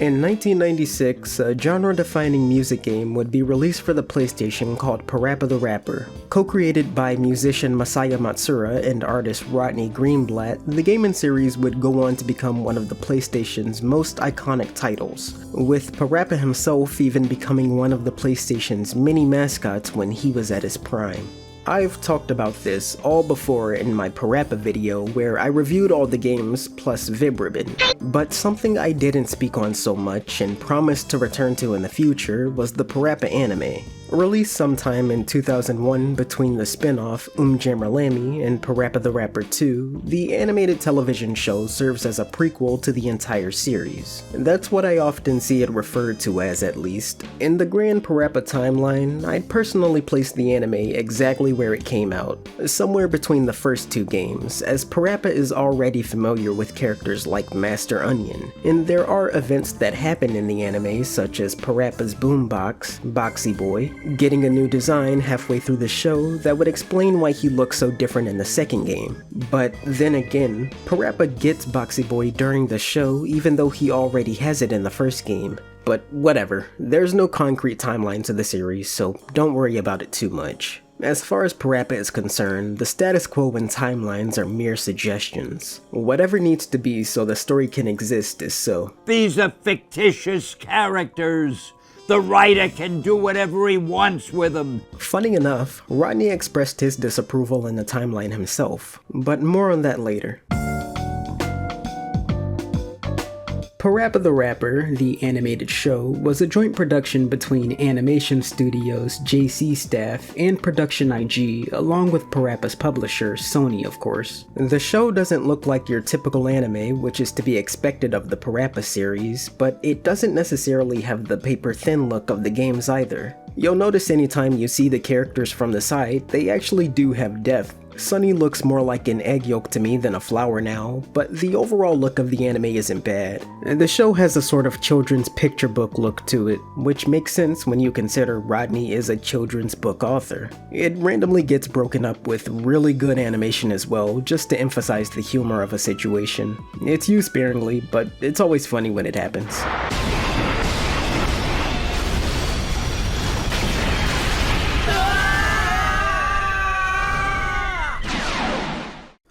In 1996, a genre-defining music game would be released for the PlayStation called PaRappa the Rapper. Co-created by musician Masaya Matsuura and artist Rodney Greenblatt, the game and series would go on to become one of the PlayStation's most iconic titles, with PaRappa himself even becoming one of the PlayStation's many mascots when he was at his prime. I've talked about this all before in my PaRappa video where I reviewed all the games plus VibRibbon, but something I didn't speak on so much and promised to return to in the future was the PaRappa anime. Released sometime in 2001 between the spin-off Jammerlami and PaRappa the Rapper 2, the animated television show serves as a prequel to the entire series. That's what I often see it referred to as, at least. In the grand PaRappa timeline, I'd personally place the anime exactly where it came out, somewhere between the first two games, as PaRappa is already familiar with characters like Master Onion, and there are events that happen in the anime such as PaRappa's boombox, Boxy Boy, getting a new design halfway through the show that would explain why he looks so different in the second game. But then again, PaRappa gets Boxy Boy during the show even though he already has it in the first game. But whatever, there's no concrete timeline to the series, so don't worry about it too much. As far as PaRappa is concerned, the status quo and timelines are mere suggestions. Whatever needs to be so the story can exist is so. These are fictitious characters. The writer can do whatever he wants with them. Funny enough, Rodney expressed his disapproval in the timeline himself, but more on that later. PaRappa the Rapper, the animated show, was a joint production between animation studios, JC Staff, and Production IG, along with PaRappa's publisher, Sony of course. The show doesn't look like your typical anime, which is to be expected of the PaRappa series, but it doesn't necessarily have the paper-thin look of the games either. You'll notice anytime you see the characters from the side, they actually do have depth. Sunny looks more like an egg yolk to me than a flower now, but the overall look of the anime isn't bad. The show has a sort of children's picture book look to it, which makes sense when you consider Rodney is a children's book author. It randomly gets broken up with really good animation as well, just to emphasize the humor of a situation. It's used sparingly, but it's always funny when it happens.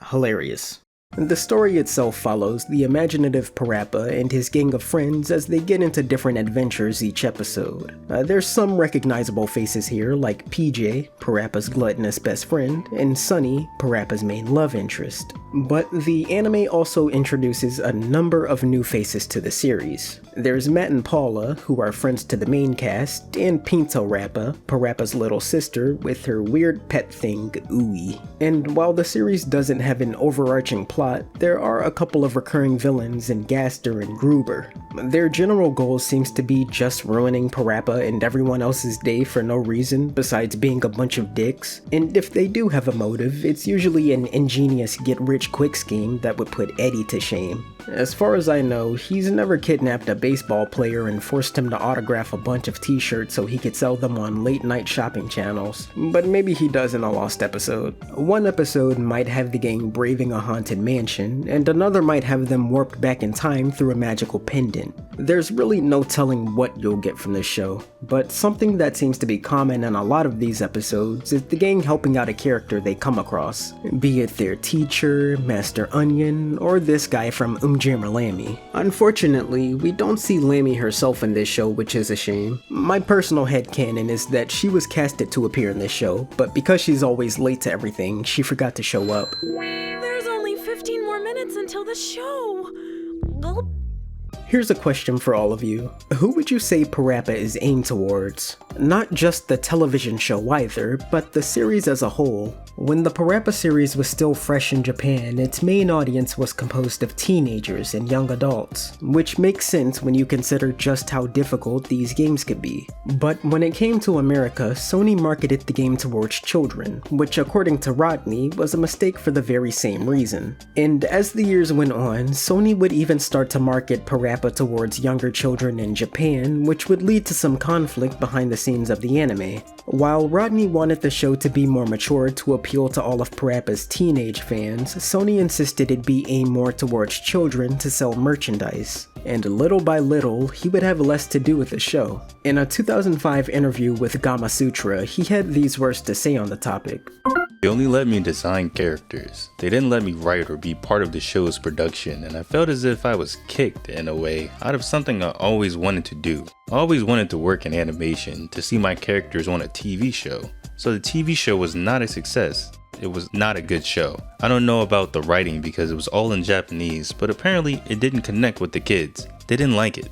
Hilarious. The story itself follows the imaginative PaRappa and his gang of friends as they get into different adventures each episode. There's some recognizable faces here like PJ, PaRappa's gluttonous best friend, and Sunny, PaRappa's main love interest. But the anime also introduces a number of new faces to the series. There's Matt and Paula, who are friends to the main cast, and Pinto Rappa, PaRappa's little sister, with her weird pet thing, Ooey. And while the series doesn't have an overarching plot, there are a couple of recurring villains in Gaster and Gruber. Their general goal seems to be just ruining PaRappa and everyone else's day for no reason besides being a bunch of dicks, and if they do have a motive, it's usually an ingenious get-rich-quick scheme that would put Eddie to shame. As far as I know, he's never kidnapped a baseball player and forced him to autograph a bunch of t-shirts so he could sell them on late-night shopping channels, but maybe he does in a lost episode. One episode might have the gang braving a haunted mansion, and another might have them warped back in time through a magical pendant. There's really no telling what you'll get from this show, but something that seems to be common in a lot of these episodes is the gang helping out a character they come across, be it their teacher, Master Onion, or this guy from Jammerlami. Unfortunately, we don't see Lammy herself in this show, which is a shame. My personal headcanon is that she was casted to appear in this show, but because she's always late to everything, she forgot to show up. There's only 15 more minutes until the show. Gulp. Here's a question for all of you. Who would you say PaRappa is aimed towards? Not just the television show either, but the series as a whole. When the PaRappa series was still fresh in Japan, its main audience was composed of teenagers and young adults, which makes sense when you consider just how difficult these games could be. But when it came to America, Sony marketed the game towards children, which according to Rodney was a mistake for the very same reason. And as the years went on, Sony would even start to market PaRappa PaRappa towards younger children in Japan, which would lead to some conflict behind the scenes of the anime. While Rodney wanted the show to be more mature to appeal to all of PaRappa's teenage fans, Sony insisted it be aimed more towards children to sell merchandise. And little by little, he would have less to do with the show. In a 2005 interview with Gamasutra, he had these words to say on the topic. They only let me design characters. They didn't let me write or be part of the show's production, and I felt as if I was kicked, in a way, out of something I always wanted to do. I always wanted to work in animation, to see my characters on a TV show. So the TV show was not a success. It was not a good show. I don't know about the writing because it was all in Japanese, but apparently it didn't connect with the kids. They didn't like it.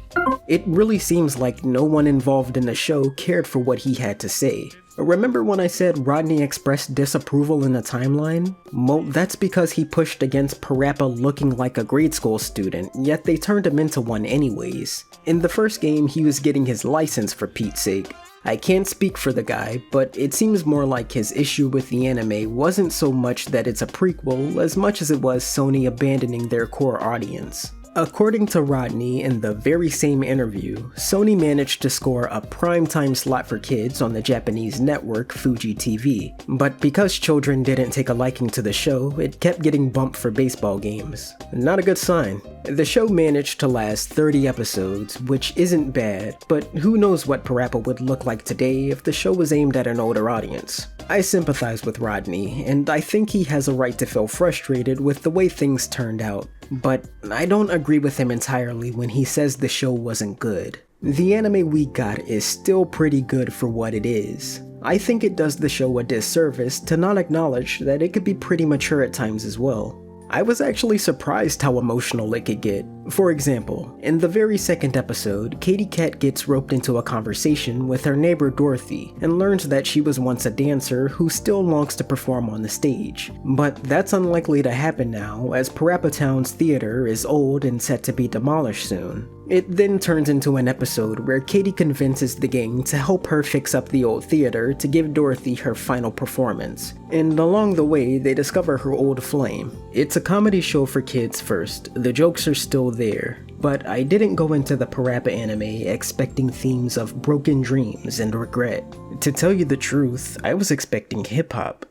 It really seems like no one involved in the show cared for what he had to say. Remember when I said Rodney expressed disapproval in the timeline? Well, that's because he pushed against PaRappa looking like a grade school student, yet they turned him into one anyways. In the first game, he was getting his license for Pete's sake. I can't speak for the guy, but it seems more like his issue with the anime wasn't so much that it's a prequel as much as it was Sony abandoning their core audience. According to Rodney, in the very same interview, Sony managed to score a primetime slot for kids on the Japanese network Fuji TV, but because children didn't take a liking to the show, it kept getting bumped for baseball games. Not a good sign. The show managed to last 30 episodes, which isn't bad, but who knows what PaRappa would look like today if the show was aimed at an older audience. I sympathize with Rodney, and I think he has a right to feel frustrated with the way things turned out. But I don't agree with him entirely when he says the show wasn't good. The anime we got is still pretty good for what it is. I think it does the show a disservice to not acknowledge that it could be pretty mature at times as well. I was actually surprised how emotional it could get. For example, in the very second episode, Katy Cat gets roped into a conversation with her neighbor Dorothy and learns that she was once a dancer who still longs to perform on the stage. But that's unlikely to happen now, as PaRappa Town's theater is old and set to be demolished soon. It then turns into an episode where Katy convinces the gang to help her fix up the old theater to give Dorothy her final performance. And along the way, they discover her old flame. It's a comedy show for kids first, the jokes are still there, but I didn't go into the PaRappa anime expecting themes of broken dreams and regret. To tell you the truth, I was expecting hip-hop.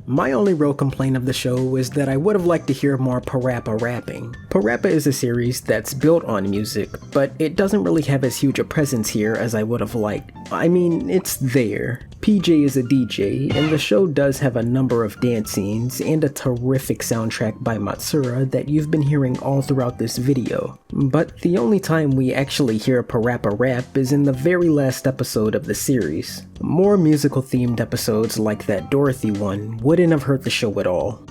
My only real complaint of the show is that I would have liked to hear more PaRappa rapping. PaRappa is a series that's built on music, but it doesn't really have as huge a presence here as I would have liked. I mean, it's there. PJ is a DJ, and the show does have a number of dance scenes and a terrific soundtrack by Matsura that you've been hearing all throughout this video. But the only time we actually hear PaRappa rap is in the very last episode of the series. More musical themed episodes like that Dorothy one wouldn't have hurt the show at all.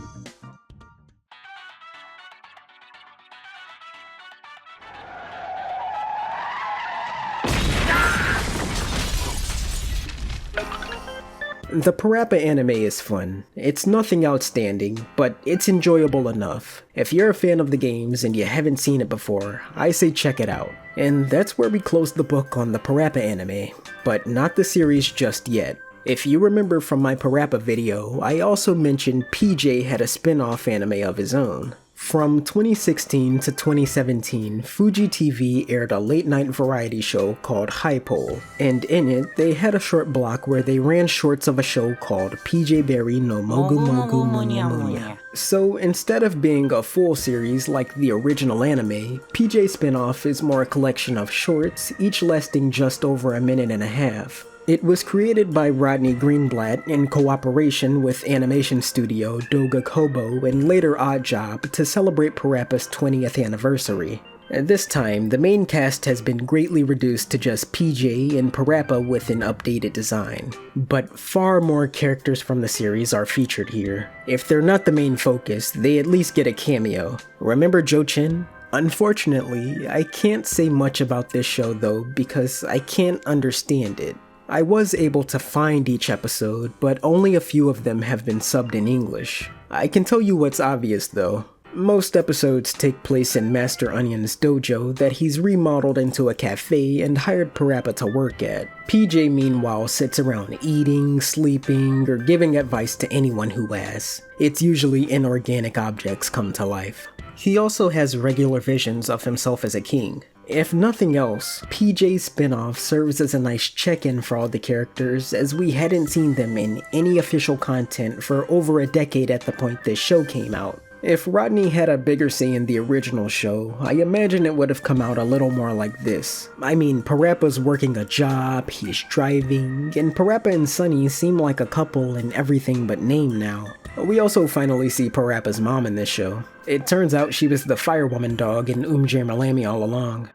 The PaRappa anime is fun. It's nothing outstanding, but it's enjoyable enough. If you're a fan of the games and you haven't seen it before, I say check it out. And that's where we close the book on the PaRappa anime, but not the series just yet. If you remember from my PaRappa video, I also mentioned PJ had a spin-off anime of his own. From 2016 to 2017, Fuji TV aired a late-night variety show called High Pole, and in it, they had a short block where they ran shorts of a show called PJ Berri no Mogu Mogu Munya Munya. So instead of being a full series like the original anime, PJ Spinoff is more a collection of shorts, each lasting just over a minute and a half. It was created by Rodney Greenblatt in cooperation with animation studio Doga Kobo and later Oddjob to celebrate PaRappa's 20th anniversary. At this time, the main cast has been greatly reduced to just PJ and PaRappa with an updated design. But far more characters from the series are featured here. If they're not the main focus, they at least get a cameo. Remember Jo-Chin? Unfortunately, I can't say much about this show though because I can't understand it. I was able to find each episode, but only a few of them have been subbed in English. I can tell you what's obvious though. Most episodes take place in Master Onion's dojo that he's remodeled into a cafe and hired PaRappa to work at. PJ meanwhile sits around eating, sleeping, or giving advice to anyone who asks. It's usually inorganic objects come to life. He also has regular visions of himself as a king. If nothing else, PJ's spinoff serves as a nice check-in for all the characters, as we hadn't seen them in any official content for over a decade at the point this show came out. If Rodney had a bigger say in the original show, I imagine it would have come out a little more like this. I mean, PaRappa's working a job, he's driving, and PaRappa and Sunny seem like a couple in everything but name now. We also finally see PaRappa's mom in this show. It turns out she was the firewoman dog in Malami all along.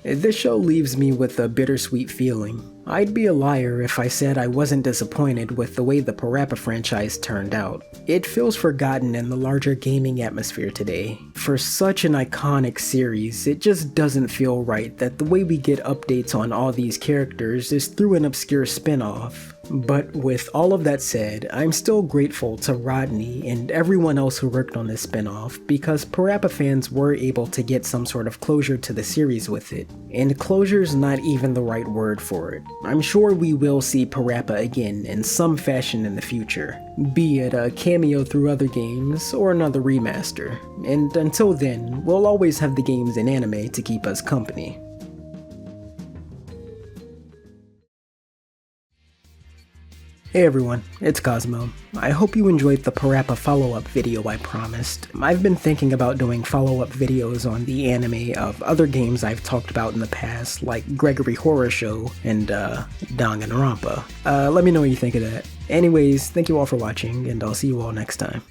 This show leaves me with a bittersweet feeling. I'd be a liar if I said I wasn't disappointed with the way the PaRappa franchise turned out. It feels forgotten in the larger gaming atmosphere today. For such an iconic series, it just doesn't feel right that the way we get updates on all these characters is through an obscure spin-off. But with all of that said, I'm still grateful to Rodney and everyone else who worked on this spin-off because PaRappa fans were able to get some sort of closure to the series with it. And closure's not even the right word for it. I'm sure we will see PaRappa again in some fashion in the future, be it a cameo through other games or another remaster. And until then, we'll always have the games and anime to keep us company. Hey everyone, it's Cosmo. I hope you enjoyed the PaRappa follow-up video I promised. I've been thinking about doing follow-up videos on the anime of other games I've talked about in the past, like Gregory Horror Show and Danganronpa. Let me know what you think of that. Anyways, thank you all for watching, and I'll see you all next time.